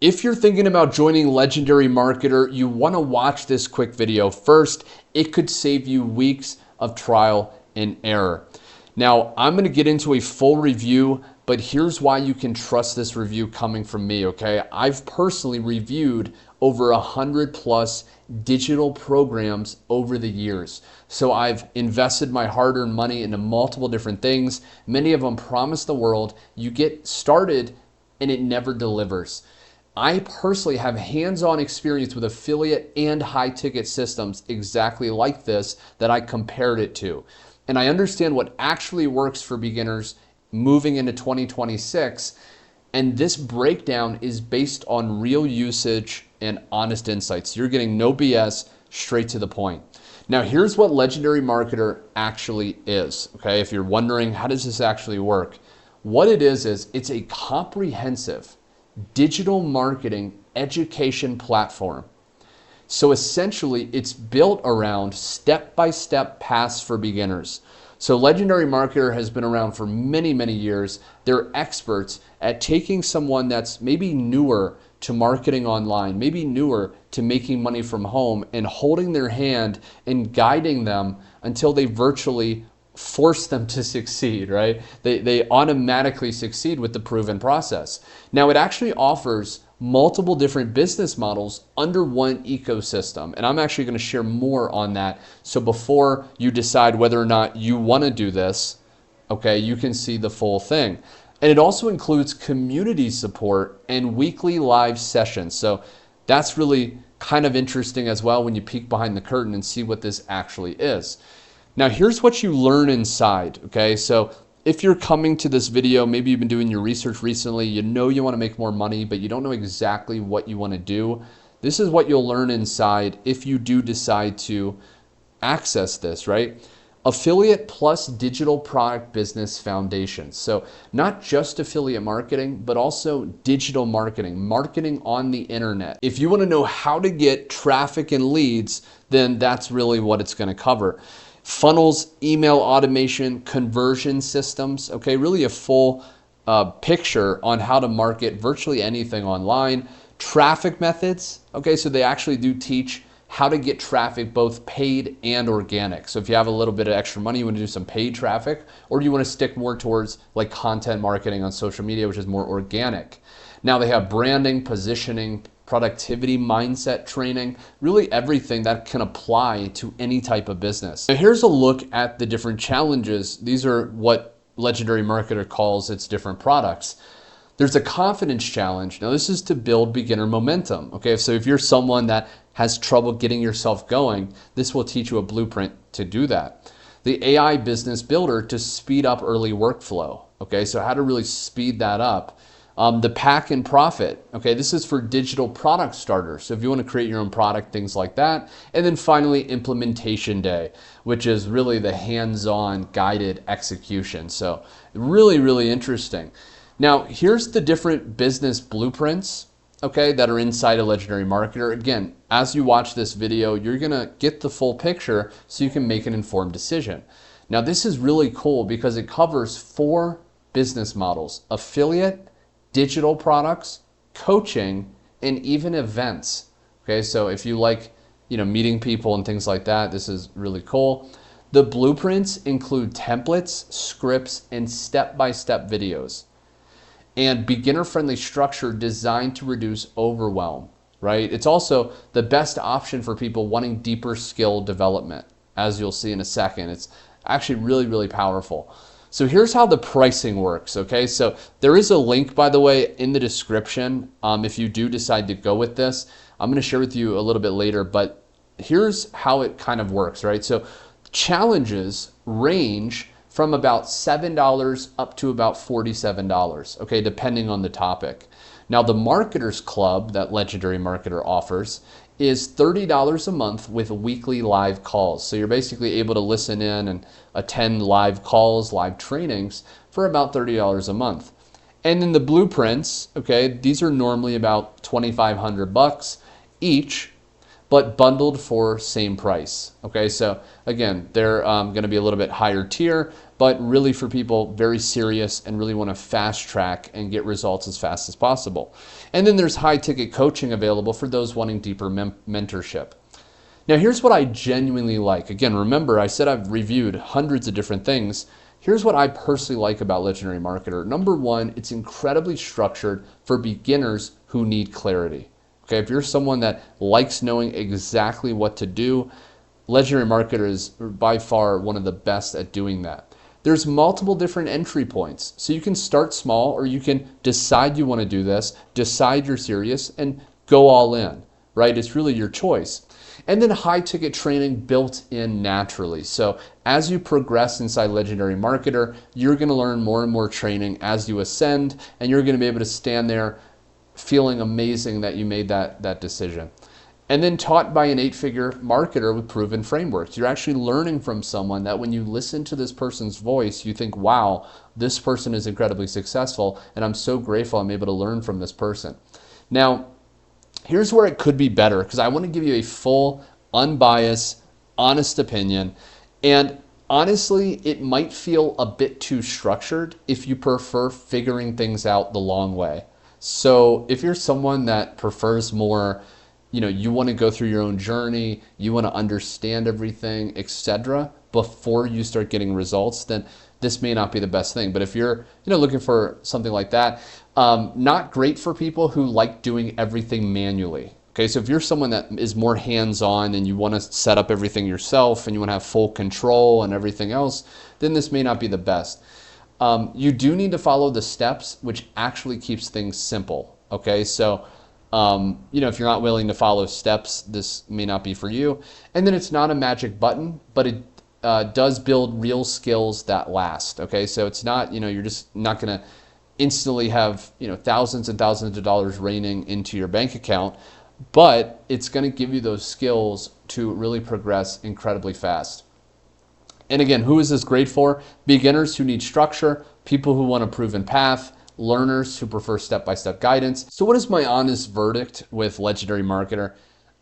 If you're thinking about joining Legendary Marketer, you want to watch this quick video first. It could save you weeks of trial and error. Now, I'm going to get into a full review, but here's why you can trust this review coming from me, okay? I've personally reviewed over 100 plus digital programs over the years. So I've invested my hard-earned money into multiple different things. Many of them promise the world. You get started and it never delivers. I personally have hands-on experience with affiliate and high-ticket systems exactly like this that I compared it to. And I understand what actually works for beginners moving into 2026. And this breakdown is based on real usage and honest insights. You're getting no BS, straight to the point. Now, here's what Legendary Marketer actually is, okay? If you're wondering, how does this actually work? What it is it's a comprehensive digital marketing education platform. So essentially, it's built around step-by-step paths for beginners. So Legendary Marketer has been around for many, many years. They're experts at taking someone that's maybe newer to marketing online, maybe newer to making money from home, and holding their hand and guiding them until they virtually force them to succeed, right? They automatically succeed with the proven process. Now, it actually offers multiple different business models under one ecosystem. And I'm actually going to share more on that. So before you decide whether or not you want to do this, okay, you can see the full thing. And it also includes community support and weekly live sessions. So that's really kind of interesting as well when you peek behind the curtain and see what this actually is. Now, here's what you learn inside, okay? So if you're coming to this video, maybe you've been doing your research recently, you know you want to make more money, but you don't know exactly what you want to do. This is what you'll learn inside if you do decide to access this, right? Affiliate plus digital product business foundation. So not just affiliate marketing, but also digital marketing, marketing on the internet. If you want to know how to get traffic and leads, then that's really what it's going to cover. Funnels, email automation, conversion systems, okay, really a full picture on how to market virtually anything online. Traffic methods, okay, so they actually do teach how to get traffic, both paid and organic. So if you have a little bit of extra money, you want to do some paid traffic, or do you want to stick more towards like content marketing on social media, which is more organic. Now they have branding, positioning, productivity mindset training, really everything that can apply to any type of business. Now here's a look at the different challenges. These are what Legendary Marketer calls its different products. There's a confidence challenge. Now this is to build beginner momentum. Okay, so if you're someone that has trouble getting yourself going, this will teach you a blueprint to do that. The AI business builder to speed up early workflow. Okay, so how to really speed that up. The pack and profit, okay, this is for digital product starters. So if you want to create your own product, things like that. And then finally, implementation day, which is really the hands-on guided execution. So really, really interesting. Now, here's the different business blueprints, okay, that are inside a Legendary Marketer. Again, as you watch this video, you're gonna get the full picture so you can make an informed decision. Now, this is really cool because it covers 4 business models: affiliate, digital products, coaching, and even events. Okay, so if you like, meeting people and things like that, this is really cool. The blueprints include templates, scripts, and step-by-step videos. And beginner-friendly structure designed to reduce overwhelm, right? It's also the best option for people wanting deeper skill development. As you'll see in a second, it's actually really, really powerful. So here's how the pricing works, okay? So there is a link, by the way, in the description if you do decide to go with this. I'm gonna share with you a little bit later, but here's how it kind of works, right? So challenges range from about $7 up to about $47, okay, depending on the topic. Now the Marketers Club that Legendary Marketer offers is $30 a month with weekly live calls. So you're basically able to listen in and attend live calls, live trainings for about $30 a month. And then the blueprints, okay, these are normally about $2,500 each, but bundled for same price. Okay, so again, they're gonna be a little bit higher tier, but really for people very serious and really want to fast track and get results as fast as possible. And then there's high ticket coaching available for those wanting deeper mentorship. Now, here's what I genuinely like. Again, remember, I said I've reviewed hundreds of different things. Here's what I personally like about Legendary Marketer. Number one, it's incredibly structured for beginners who need clarity. Okay, if you're someone that likes knowing exactly what to do, Legendary Marketer is by far one of the best at doing that. There's multiple different entry points. So you can start small, or you can decide you want to do this, decide you're serious, and go all in, right? It's really your choice. And then high ticket training built in naturally. So as you progress inside Legendary Marketer, you're going to learn more and more training as you ascend, and you're going to be able to stand there feeling amazing that you made that decision. And then taught by an 8-figure marketer with proven frameworks. You're actually learning from someone that when you listen to this person's voice, you think, wow, this person is incredibly successful, and I'm so grateful I'm able to learn from this person. Now, here's where it could be better, because I want to give you a full, unbiased, honest opinion. And honestly, it might feel a bit too structured if you prefer figuring things out the long way. So if you're someone that prefers more, you want to go through your own journey, you want to understand everything, etc., before you start getting results, then this may not be the best thing. But if you're looking for something like that, not great for people who like doing everything manually. Okay, so if you're someone that is more hands-on and you want to set up everything yourself and you want to have full control and everything else, then this may not be the best. You do need to follow the steps, which actually keeps things simple. Okay, so if you're not willing to follow steps, this may not be for you. And then it's not a magic button, but it does build real skills that last. Okay, so it's not, you're just not going to instantly have, thousands and thousands of dollars raining into your bank account, but it's going to give you those skills to really progress incredibly fast. And again, who is this great for? Beginners who need structure, people who want a proven path, learners who prefer step-by-step guidance. So what is my honest verdict with Legendary Marketer?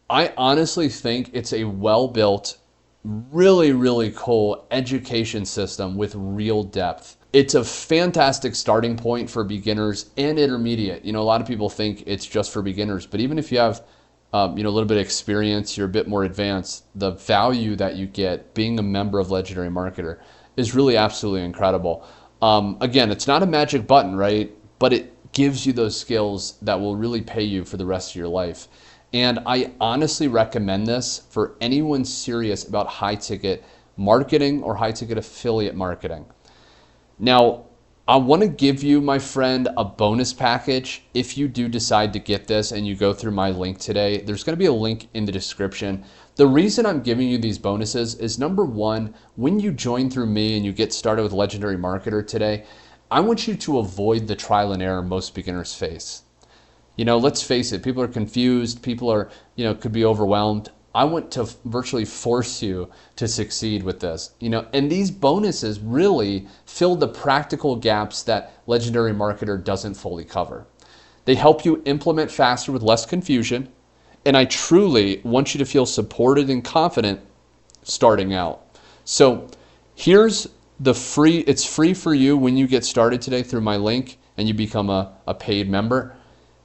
I honestly think it's a well-built, really, really cool education system with real depth. It's a fantastic starting point for beginners and intermediate. A lot of people think it's just for beginners, but even if you have a little bit of experience, you're a bit more advanced, the value that you get being a member of Legendary Marketer is really absolutely incredible. Again, it's not a magic button, right? But it gives you those skills that will really pay you for the rest of your life. And I honestly recommend this for anyone serious about high ticket marketing or high ticket affiliate marketing. Now, I want to give you, my friend, a bonus package. If you do decide to get this and you go through my link today, there's going to be a link in the description. The reason I'm giving you these bonuses is, number one, when you join through me and you get started with Legendary Marketer today, I want you to avoid the trial and error most beginners face. Let's face it, people are confused, people are, could be overwhelmed. I want to virtually force you to succeed with this, and these bonuses really fill the practical gaps that Legendary Marketer doesn't fully cover. They help you implement faster with less confusion, and I truly want you to feel supported and confident starting out. So here's it's free for you when you get started today through my link and you become a paid member.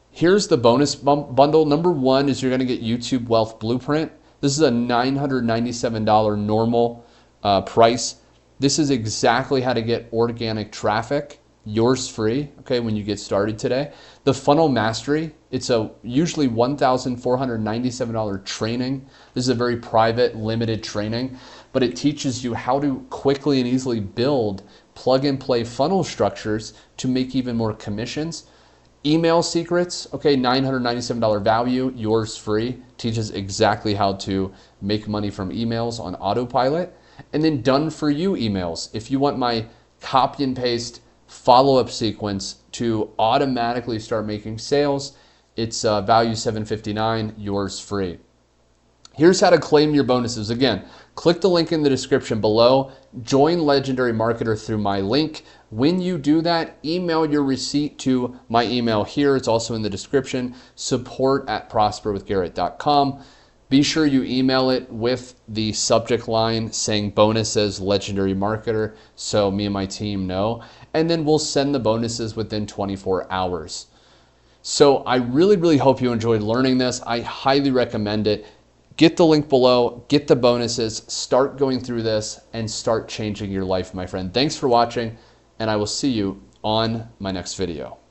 Here's the bonus bundle. Number one is you're going to get YouTube Wealth Blueprint. This is a $997 normal price. This is exactly how to get organic traffic, yours free, okay, when you get started today. The Funnel Mastery, it's a usually $1,497 training. This is a very private, limited training, but it teaches you how to quickly and easily build plug-and-play funnel structures to make even more commissions. Email Secrets, okay, $997 value, yours free. Teaches exactly how to make money from emails on autopilot. And then Done For You emails. If you want my copy and paste follow-up sequence to automatically start making sales, it's value $759, yours free. Here's how to claim your bonuses. Again, click the link in the description below. Join Legendary Marketer through my link. When you do that, email your receipt to my email here. It's also in the description, support@prosperwithgarrett.com. Be sure you email it with the subject line saying bonuses legendary marketer so me and my team know, and then we'll send the bonuses within 24 hours. So I really hope you enjoyed learning this. I highly recommend it. Get the link below, get the bonuses, start going through this, and start changing your life, my friend. Thanks for watching, and I will see you on my next video.